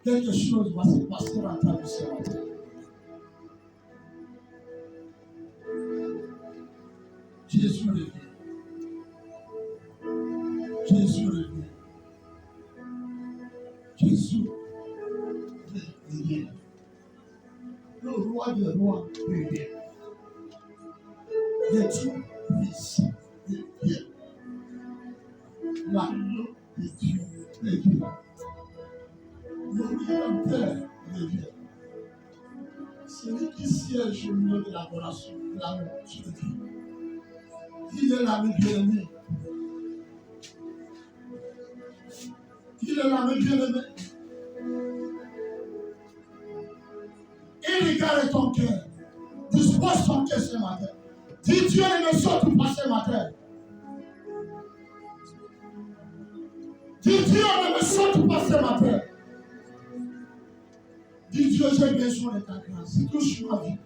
quelque chose va se passer dans ta vie ce matin. Jésus revient. Jésus revient. Jésus revient. Le roi des rois revient. Le tout puissant revient. L'agneau de Dieu revient. Le Rédempteur revient. Celui qui siège au milieu de l'adoration, l'amour, je le dis. Il est l'ami bien-aimé. Il est l'ami bien-aimé. Il regarde ton cœur. Dispose ton cœur ce matin. Dis Dieu ne me saute pas ce matin. Dis Dieu ne me saute pas ce matin. Dis Dieu, j'ai besoin de ta grâce. Touche ma vie.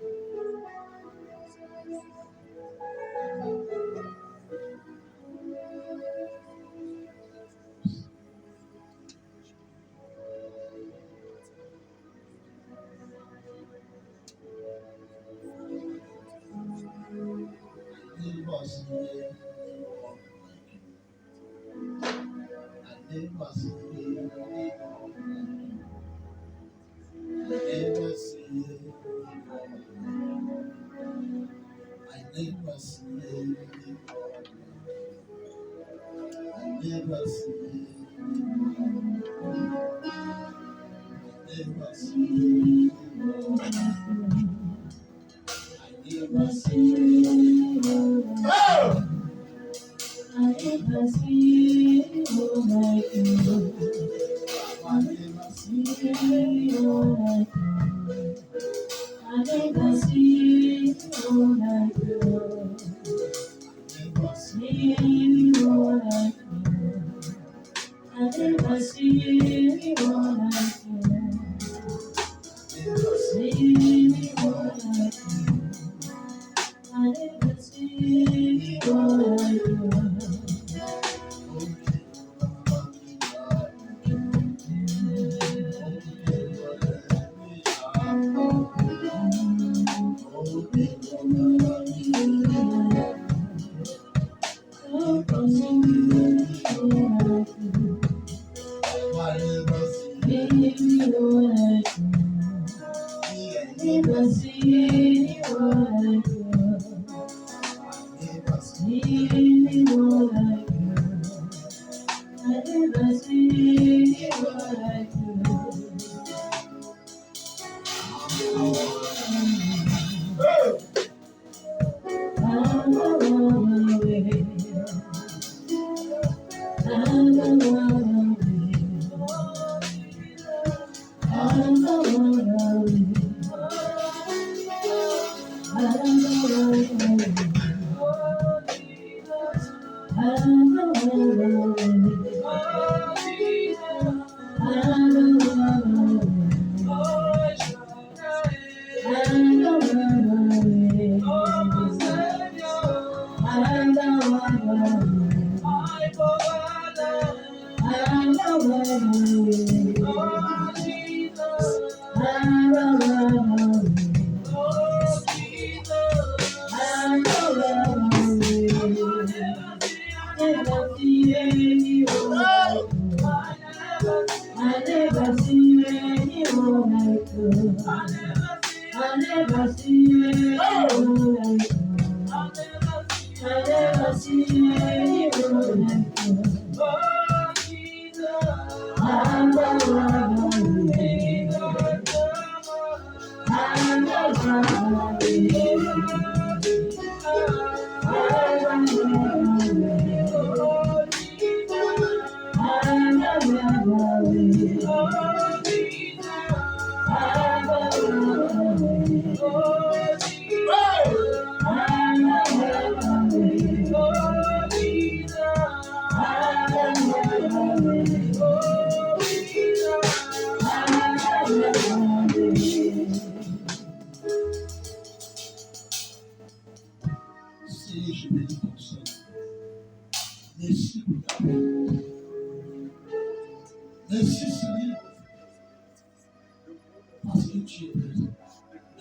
Parce que tu es présent.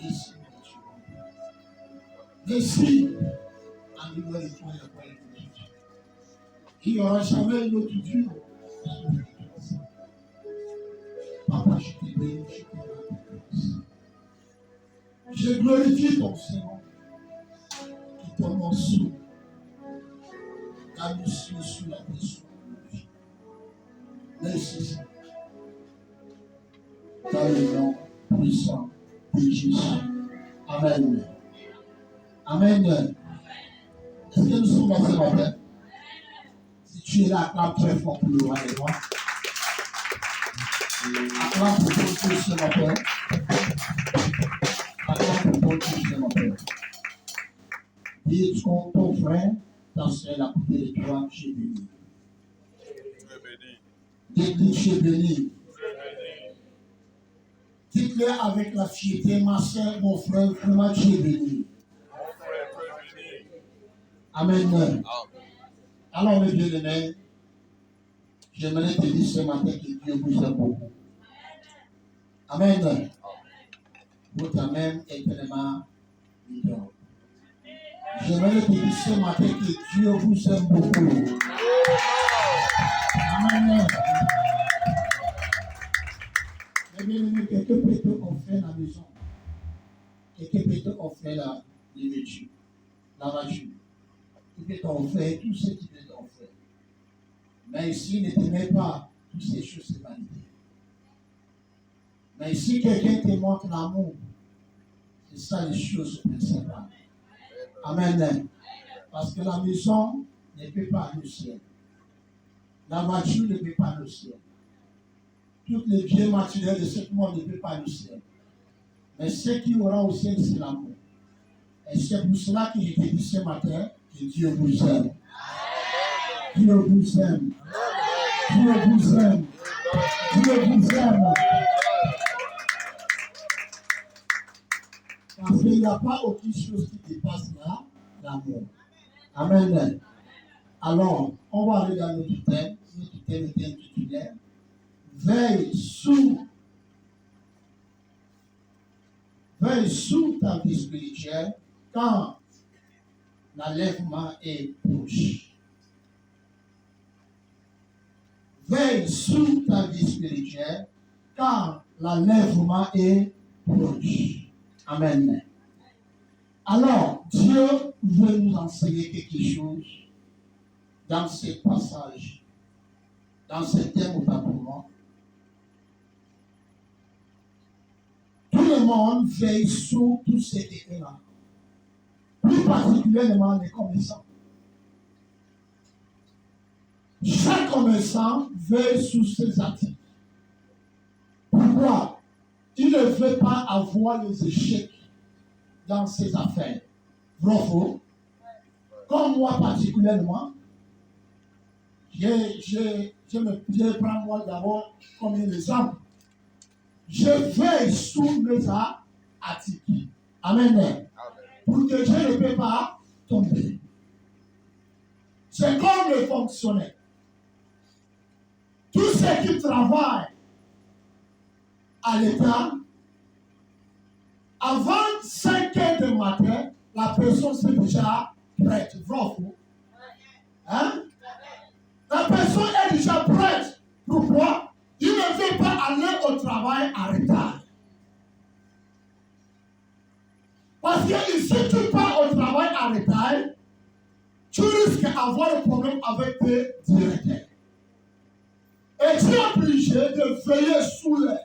Merci, mon Dieu. Merci. En niveau de toi, il n'y a pas de Dieu. Il n'y aura jamais une autre Dieu. Papa, je te bénis, je te remercie. Je glorifie ton Seigneur qui tombe en dessous. Car nous sommes sous la pression de vie. Merci Seigneur. Dans le nom puissant de Jésus. Amen. Amen. Est-ce que nous sommes dans ce matin? Si tu es là, acclame très fort pour le roi des rois. Acclame pour ton Dieu ce matin. Acclame pour ton Dieu ce matin. Dis ton frère, ta soeur, à côté de toi, je suis béni. Dis, je suis béni. Dites-le avec la fierté, ma soeur, mon frère, vraiment tu es béni. Amen. Alors, mes bien-aimés, j'aimerais te dire ce matin que Dieu vous aime beaucoup. Amen. Votre même éternellement leader. J'aimerais te dire ce matin que Dieu vous aime beaucoup. Amen. Mes bien-aimés, quelqu'un peut te offrir la maison. Quelqu'un peut te offrir la nourriture, la voiture. Il peut t'offrir tout ce qu'il peut t'offrir. Mais s'il ne t'aimait pas, toutes ces choses, c'est vanité. Mais si quelqu'un te montre l'amour, c'est ça les choses principales. Amen. Parce que la maison ne peut pas aller au ciel. La voiture ne peut pas aller au ciel. Toutes les biens matériels de ce monde ne peuvent pas aller au ciel. Mais ce qui aura au ciel, c'est l'amour. Et c'est pour cela que je te dis ce matin que Dieu vous aime. Dieu vous aime. Dieu vous aime. Dieu vous aime. Parce qu'il n'y a pas aucune chose qui dépasse là, l'amour. Amen. Alors, on va aller dans notre thème est intitulé Veille sous ta vie spirituelle quand l'enlèvement est proche. Veille sous ta vie spirituelle quand l'enlèvement est proche. Amen. Alors, Dieu veut nous enseigner quelque chose dans ce passage, dans ce thème autant pour moi. Tout le monde veille sur tout ce qui est là. Plus particulièrement les commerçants. Chaque commerçant veille sur ses actifs. Pourquoi? Il ne veut pas avoir les échecs dans ses affaires. Vrai ou faux? Comme moi particulièrement, je prends moi d'abord comme un exemple. Je veille sur mes articles. Amen. Pour que je ne peux pas tomber. C'est comme les fonctionnaires. Tous ceux qui travaillent à l'État, avant 5 heures du matin, la personne s'est déjà prête. Vrai ou faux? Hein? La personne est déjà prête. Pourquoi? Il ne veut pas aller au travail en retard. Parce que si tu pars au travail en retard, tu risques d'avoir un problème avec tes directeurs. Et tu es obligé de veiller sous les.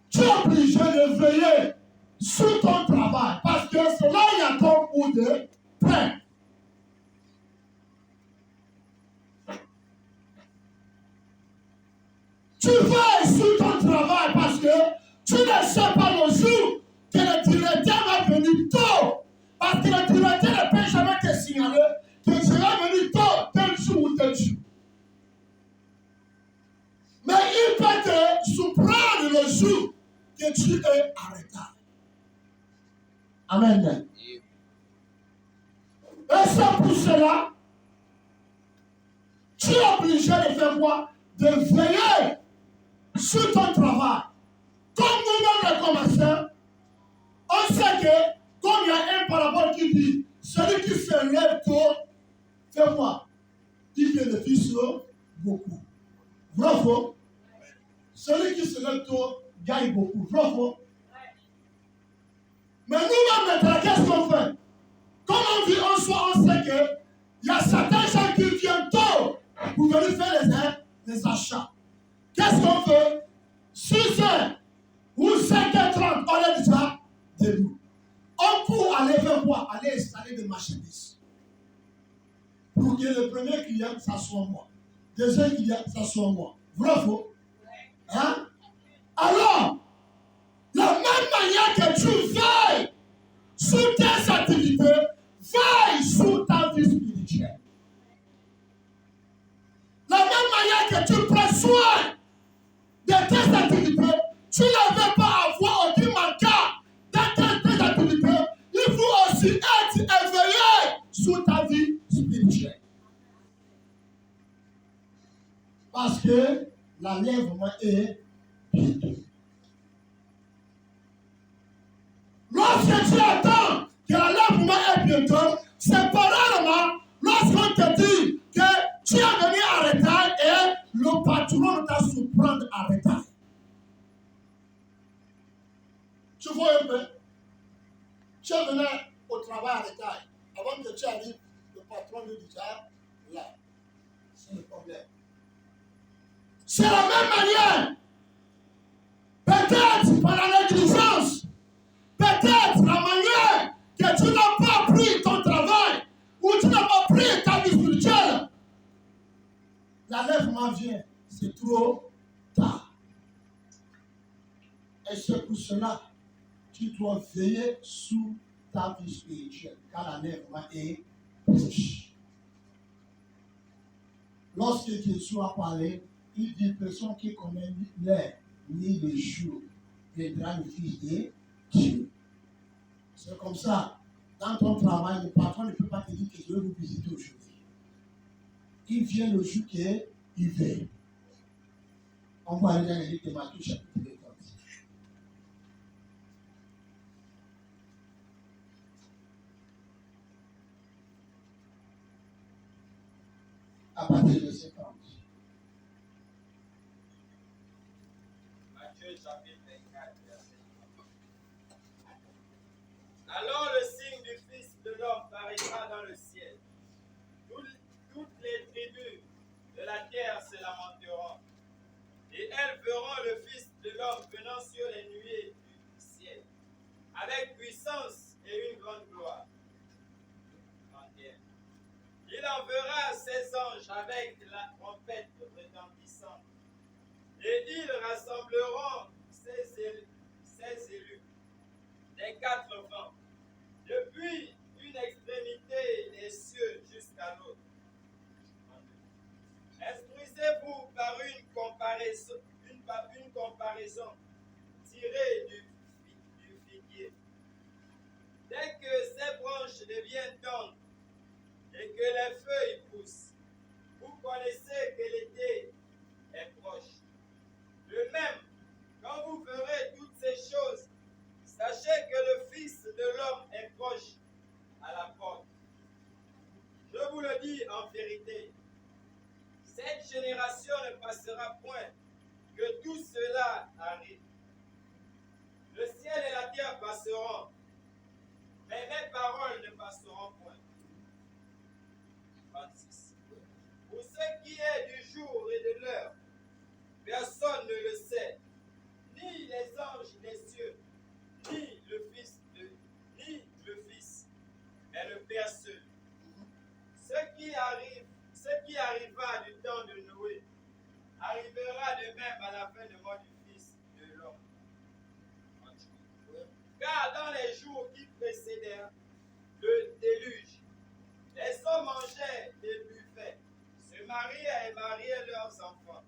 Tu es obligé de veiller sur ton travail. Parce que c'est là il y a ton bout de pain. Tu veilles sur ton travail parce que tu ne sais pas le jour que le directeur va venir tôt. Parce que le directeur ne peut jamais te signaler que je vais venir tôt, tel jour ou tel jour. Mais il peut te surprendre le jour que tu es en retard. Amen. Et c'est pour cela, tu es obligé de faire quoi? De veiller sur ton travail. se lève tôt, fais-moi, il bénéficie beaucoup. Vrai ou faux? Celui qui se lève tôt gagne beaucoup. Vrai ou faux? Mais nous, maintenant, qu'est-ce qu'on fait? Comme on vit en soi, on sait qu'il y a certains gens qui viennent tôt pour venir faire les achats. Qu'est-ce qu'on fait? 6h ou 5h30, on est déjà debout. On court aller faire quoi? Aller installer des marchandises. Pour que le premier client, ça soit moi. Le deuxième client, ça soit moi. Vrai ou faux? Hein? Alors, la même manière que tu veilles sur tes activités, veille sur ta vie spirituelle. La même manière que tu prends soin de tes activités, tu ne veux pas avoir aucun manquant dans tes activités. Il faut aussi être éveillé sur ta vie spirituelle. Parce que l'enlèvement est bientôt. Lorsque tu attends que l'enlèvement est bientôt, c'est pas rarement lorsqu'on te dit que tu es venu en retard et le patron t'a surprendre en retard. Tu vois un peu? Tu es venu au travail en retard. Avant que tu arrives, le patron lui dit déjà, là, c'est le problème. C'est la même manière. Peut-être par la négligence, peut-être la manière que tu n'as pas appris ton travail ou tu n'as pas appris ta vie spirituelle. L'enlèvement vient, c'est trop tard. Et c'est pour cela que tu dois veiller sur ta vie spirituelle, car l'enlèvement est proche. Lorsque Jésus a parlé, il dit personne qui connaît l'heure ni le jour viendra le Fils de Dieu. C'est comme ça. Dans ton travail, le patron ne peut pas te dire que je vais vous visiter aujourd'hui. Il vient le jour qu'il veut. On va aller dans les livres de Matthieu chapitre 20. À partir de 50. Matthieu chapitre 24, verset 1. Alors le signe du Fils de l'homme paraîtra dans le ciel. Toutes les tribus de la terre se lamenteront. Et elles verront le Fils de l'homme venant sur les nuées du ciel, avec puissance et une grande gloire. 31. Il enverra ses anges avec la trompette retentissante. Et ils rassembleront ses élus des quatre vents, depuis une extrémité des cieux jusqu'à l'autre. Instruisez-vous par une comparaison tirée du figuier. Dès que ses branches deviennent tendres et que les feuilles poussent, vous connaissez que l'été est proche. De même, quand vous verrez toutes ces choses, sachez que le Fils de l'homme est proche à la porte. Je vous le dis en vérité, cette génération ne passera point que tout cela arrive. Le ciel et la terre passeront, mais mes paroles ne passeront point. 26. Pour ce qui est du jour et de l'heure, personne ne le sait, ni les anges des cieux, ni le Fils, mais le Père seul. Ce qui arriva du temps de Noé arrivera de même à la fin de mort du Fils de l'homme. Car dans les jours qui précédèrent le déluge, les hommes mangeaient et buvaient, se mariaient et mariaient leurs enfants,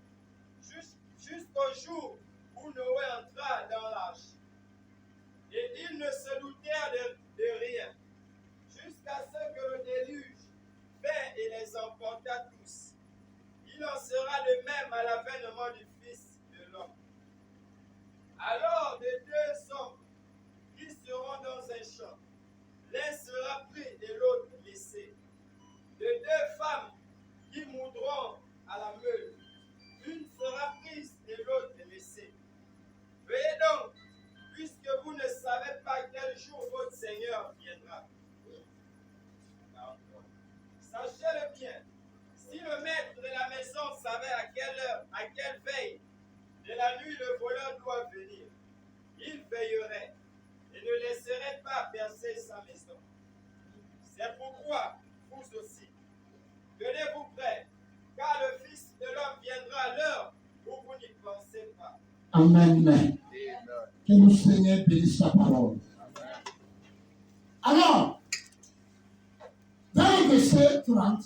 jusqu'au jour où Noé entra dans l'arche. Et ils ne se doutèrent de rien, jusqu'à ce que le déluge vint et les emporta tous. Il en sera de même à l'avènement du Fils de l'homme. Alors de deux hommes qui seront dans un champ, l'un sera pris et l'autre laissé. venir. Il veillerait et ne laisserait pas percer sa maison. C'est pourquoi, vous aussi, tenez-vous prêts, car le Fils de l'homme viendra à l'heure où vous n'y pensez pas. Amen. Que le Seigneur bénisse sa parole. Alors, dans le verset 30,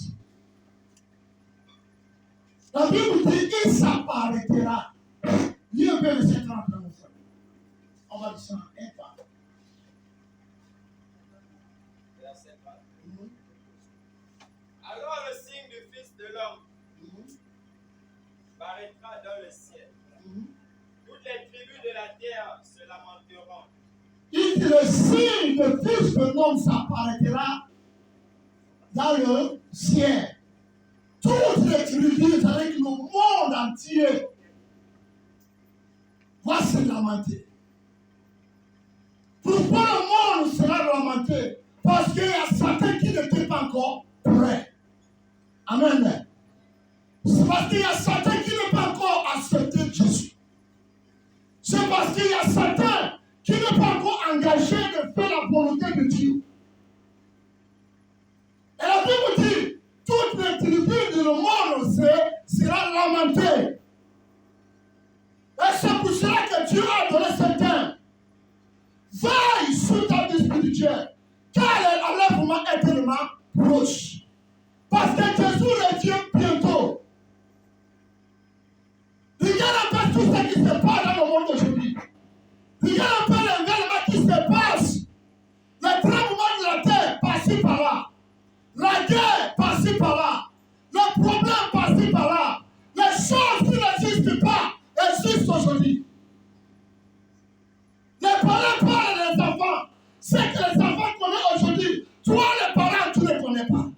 la Bible dit qu'il s'apparaîtra. Lis un peu le verset 30. On va descendre un pas. Verset 30. Alors le signe du Fils de l'homme paraîtra dans le ciel. Toutes les tribus de la terre se lamenteront. Il dit le signe du Fils de l'homme s'apparaîtra dans le ciel. Toutes les tribus, avec le monde entier, va se lamenter. Pourquoi le monde sera lamenté? Parce qu'il y a certains qui n'étaient pas encore prêts. Amen. C'est parce qu'il y a certains qui n'ont pas encore accepté Jésus. C'est parce qu'il y a certains qui n'ont pas encore engagé de faire la volonté de Dieu. Et la Bible dit, toutes les tribus du monde seront lamentées. Et c'est pour cela que Dieu a donné ce temps. Veille sur ta vie spirituelle, car l'enlèvement est tellement proche. Parce que Jésus revient bientôt. Regarde un peu tout ce qui se passe dans le monde aujourd'hui. Regarde un peu l'événement qui se passe. Le tremblement de la terre par-ci par-là. La guerre par-ci par-là. Le problème par-ci par-là. Les choses qui n'existent pas existent aujourd'hui. Les parents parlent des enfants. Ce que les enfants connaissent aujourd'hui, toi les parents, tu ne les connais pas.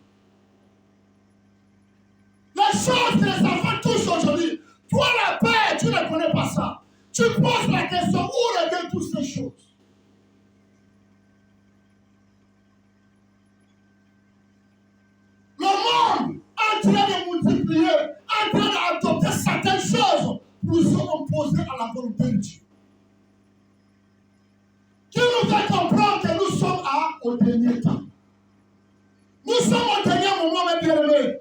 Les choses que les enfants touchent aujourd'hui, toi la père, tu ne connais pas ça. Tu poses la question, où reviennent toutes ces choses? Le monde est en train de multiplier, en train d'adopter certaines choses pour se opposer à la volonté de Dieu. Qui nous fait comprendre que nous sommes au dernier temps. Nous sommes au dernier moment, mes bien-aimés.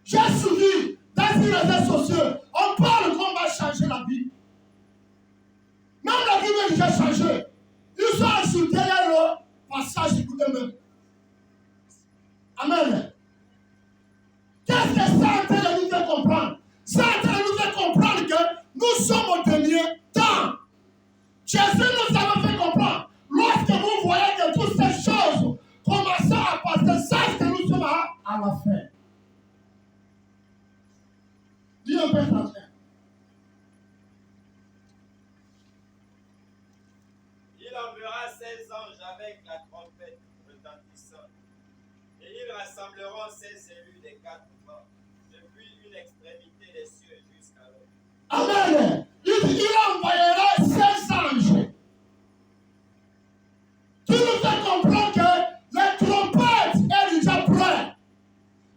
J'ai suivi dans les réseaux sociaux, on parle qu'on va changer la vie. Même la vie veut déjà changer. Ils sont insultés le passage pour eux-mêmes. Amen. Qu'est-ce que ça en train de nous faire comprendre? Ça en train de nous faire comprendre que nous sommes au dernier temps. Jésus nous a fait comprendre. Lorsque vous voyez que toutes ces choses commencent à passer, sachez que nous sommes à la fin. Dis un peu français. Il enverra ses anges avec la trompette retentissante. Et ils rassembleront ses élus des quatre vents, depuis une extrémité des cieux jusqu'à l'autre. Amen. Il envoyera ses anges. Tu nous fais comprendre que la trompette est déjà prête.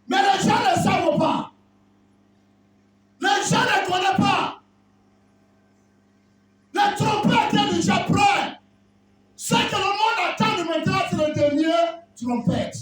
Mais les gens ne savent pas. Les gens ne connaissent pas. La trompette est déjà prête. Ce que le monde attend de maintenant, c'est le dernier trompette.